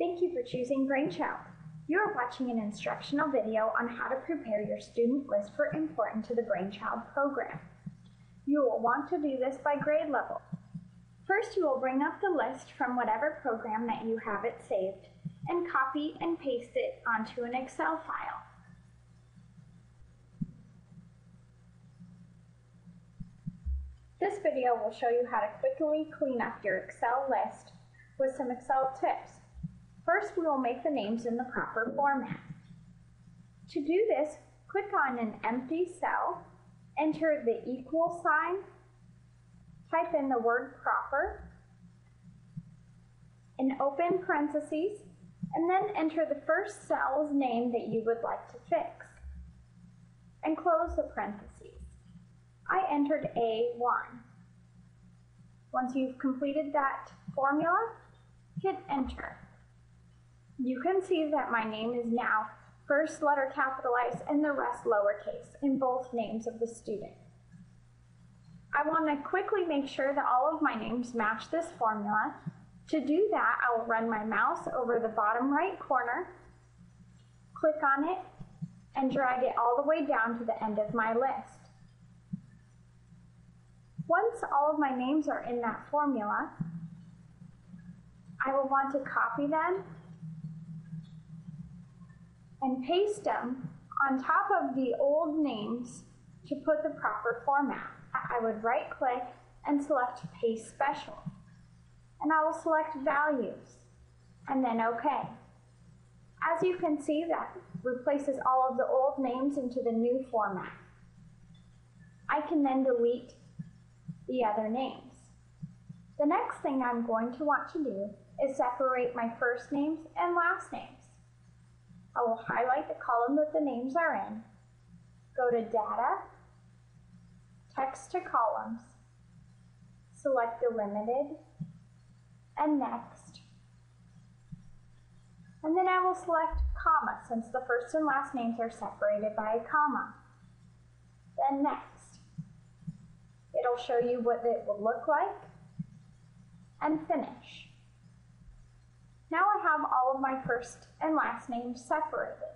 Thank you for choosing Brainchild. You are watching an instructional video on how to prepare your student list for Important to the Brainchild program. You will want to do this by grade level. First, you will bring up the list from whatever program that you have it saved and copy and paste it onto an Excel file. This video will show you how to quickly clean up your Excel list with some Excel tips. First, we will make the names in the proper format. To do this, click on an empty cell, enter the equal sign, type in the word proper, and open parentheses, and then enter the first cell's name that you would like to fix, and close the parentheses. I entered A1. Once you've completed that formula, hit enter. You can see that my name is now first letter capitalized and the rest lowercase in both names of the student. I want to quickly make sure that all of my names match this formula. To do that, I will run my mouse over the bottom right corner, click on it, and drag it all the way down to the end of my list. Once all of my names are in that formula, I will want to copy them and paste them on top of the old names to put the proper format. I would right click and select Paste Special. And I will select Values and then OK. As you can see, that replaces all of the old names into the new format. I can then delete the other names. The next thing I'm going to want to do is separate my first names and last names. I will highlight the column that the names are in, go to Data, Text to Columns, select Delimited, and Next. And then I will select Comma since the first and last names are separated by a comma. Then Next. It'll show you what it will look like, and Finish. Now I have all of my first and last names separated.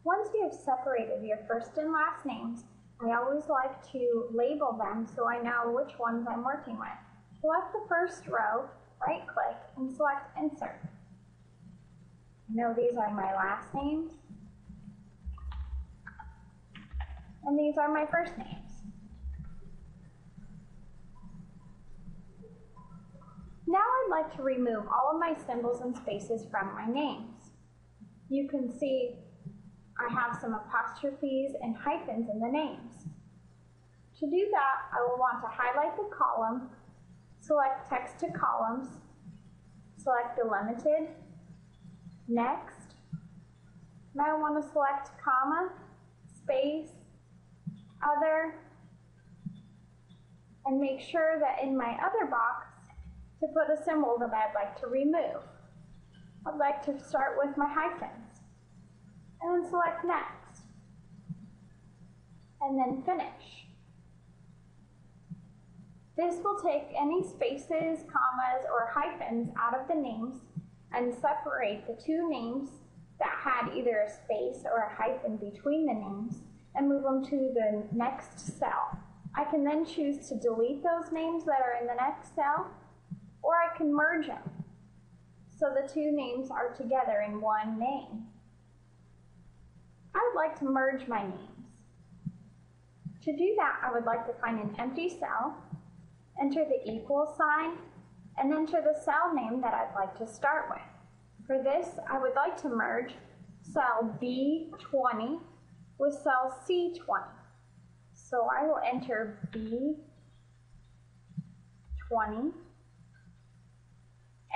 Once you have separated your first and last names, I always like to label them so I know which ones I'm working with. Select the first row, right click, and select Insert. I know these are my last names, and these are my first names. Now I'd like to remove all of my symbols and spaces from my names. You can see I have some apostrophes and hyphens in the names. To do that, I will want to highlight the column, select Text to Columns, select Delimited, Next. Now I want to select comma, space, other, and make sure that in my other box to put a symbol that I'd like to remove. I'd like to start with my hyphens, and then select Next, and then Finish. This will take any spaces, commas, or hyphens out of the names and separate the two names that had either a space or a hyphen between the names and move them to the next cell. I can then choose to delete those names that are in the next cell, or I can merge them so the two names are together in one name. I would like to merge my names. To do that, I would like to find an empty cell, enter the equal sign, and enter the cell name that I'd like to start with. For this, I would like to merge cell B20 with cell C20. So I will enter B20,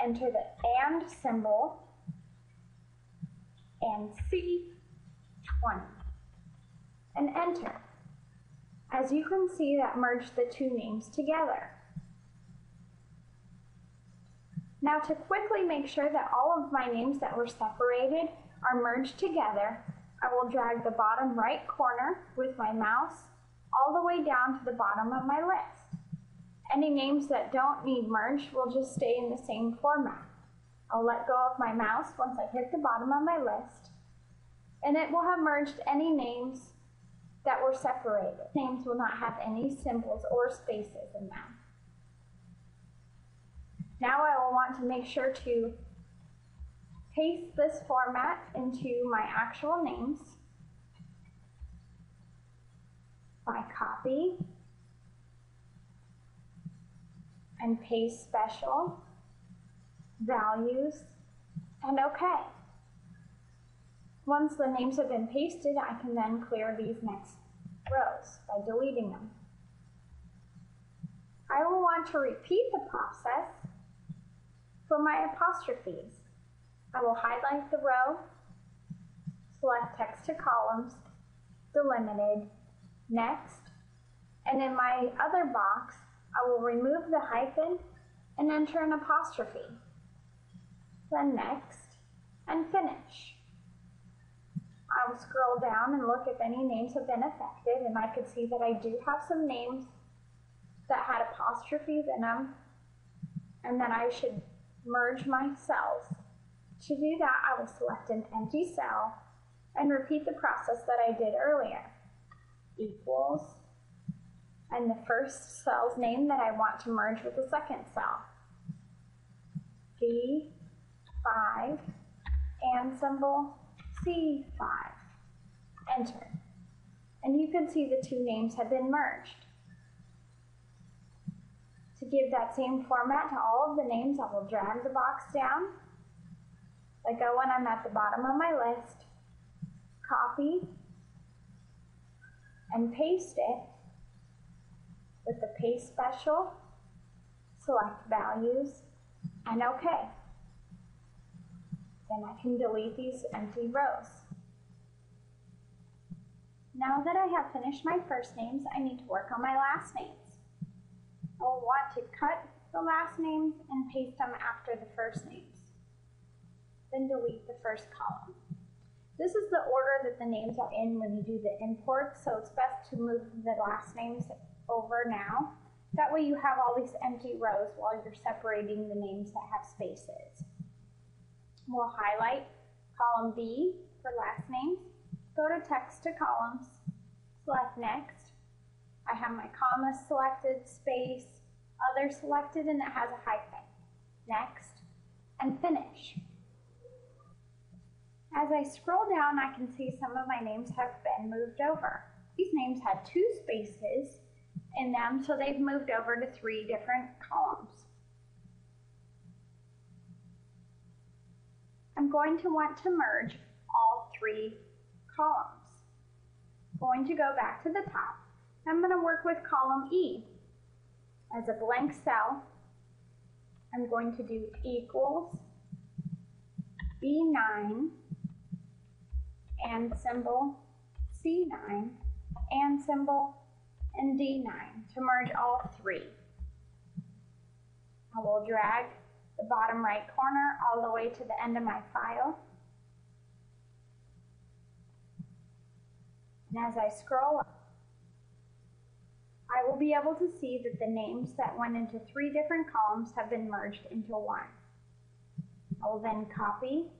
enter the AND symbol, and C20, and enter. As you can see, that merged the two names together. Now to quickly make sure that all of my names that were separated are merged together, I will drag the bottom right corner with my mouse all the way down to the bottom of my list. Any names that don't need merged will just stay in the same format. I'll let go of my mouse once I hit the bottom of my list, and it will have merged any names that were separated. Names will not have any symbols or spaces in them. Now I will want to make sure to paste this format into my actual names by copy and paste special, values, and OK. Once the names have been pasted, I can then clear these next rows by deleting them. I will want to repeat the process for my apostrophes. I will highlight the row, select text to columns, delimited, next, and in my other box, I will remove the hyphen and enter an apostrophe, then next, and finish. I will scroll down and look if any names have been affected, and I could see that I do have some names that had apostrophes in them, and that I should merge my cells. To do that, I will select an empty cell and repeat the process that I did earlier. Equals, and the first cell's name that I want to merge with the second cell. B5 and symbol C5. Enter. And you can see the two names have been merged. To give that same format to all of the names, I will drag the box down, like when I'm at the bottom of my list, copy, and paste it with the paste special, select values, and OK. Then I can delete these empty rows. Now that I have finished my first names, I need to work on my last names. I will want to cut the last names and paste them after the first names. Then delete the first column. This is the order that the names are in when you do the import, so it's best to move the last names over now. That way you have all these empty rows while you're separating the names that have spaces. We'll highlight column B for last names, go to text to columns, select next. I have my comma selected, space, other selected, and it has a hyphen. Next, and finish. As I scroll down, I can see some of my names have been moved over. These names had 2 spaces in them, so they've moved over to 3 different columns. I'm going to want to merge all 3 columns. Going to go back to the top. I'm going to work with column E. As a blank cell, I'm going to do equals B9 and symbol C9 and symbol and D9 to merge all 3. I will drag the bottom right corner all the way to the end of my file. And as I scroll up, I will be able to see that the names that went into 3 different columns have been merged into 1. I will then copy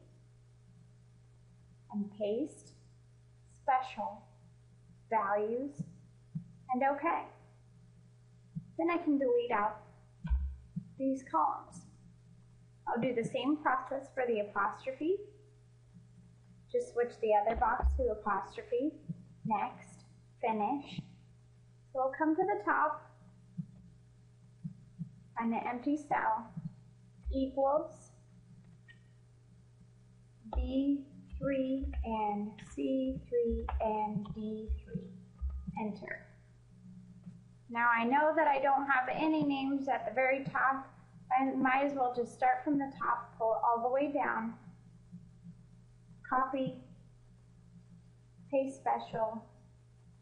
and paste, special, values, and OK. Then I can delete out these columns. I'll do the same process for the apostrophe. Just switch the other box to apostrophe. Next, finish. So I'll come to the top, find the empty cell, equals B3 and C3 and D3. Enter. Now I know that I don't have any names at the very top. I might as well just start from the top, pull it all the way down, copy, paste special,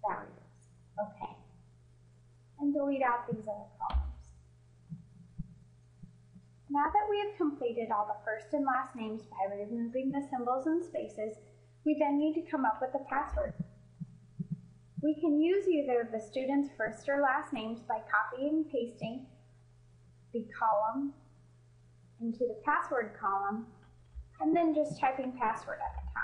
values. OK. And delete out these other columns. Now that we have completed all the first and last names by removing the symbols and spaces, we then need to come up with a password. We can use either the student's first or last names by copying and pasting the column into the password column, and then just typing password at the top.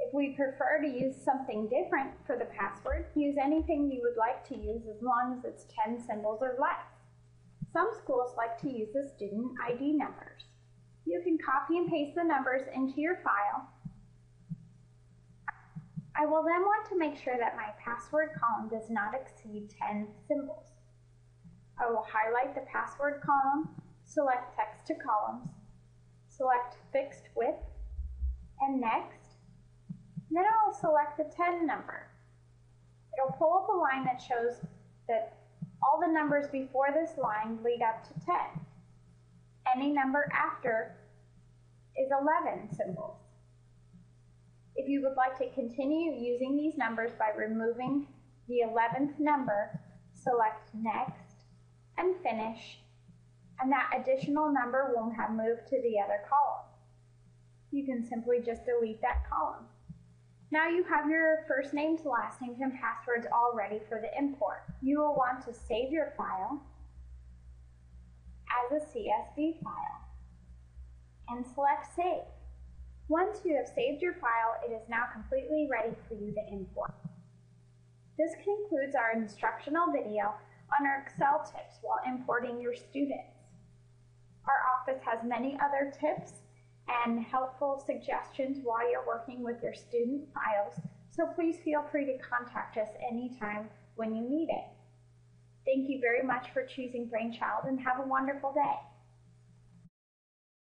If we prefer to use something different for the password, use anything you would like to use as long as it's 10 symbols or less. Some schools like to use the student ID numbers. You can copy and paste the numbers into your file. I will then want to make sure that my password column does not exceed 10 symbols. I will highlight the password column, select text to columns, select fixed width, and next. Then I will select the 10 number. It'll pull up a line that shows that all the numbers before this line lead up to 10. Any number after is 11 symbols. If you would like to continue using these numbers by removing the 11th number, select Next and Finish, and that additional number will have moved to the other column. You can simply just delete that column. Now you have your first names, last names, and passwords all ready for the import. You will want to save your file as a CSV file and select Save. Once you have saved your file, it is now completely ready for you to import. This concludes our instructional video on our Excel tips while importing your students. Our office has many other tips and helpful suggestions while you're working with your student files, so please feel free to contact us anytime when you need it. Thank you very much for choosing Brainchild and have a wonderful day.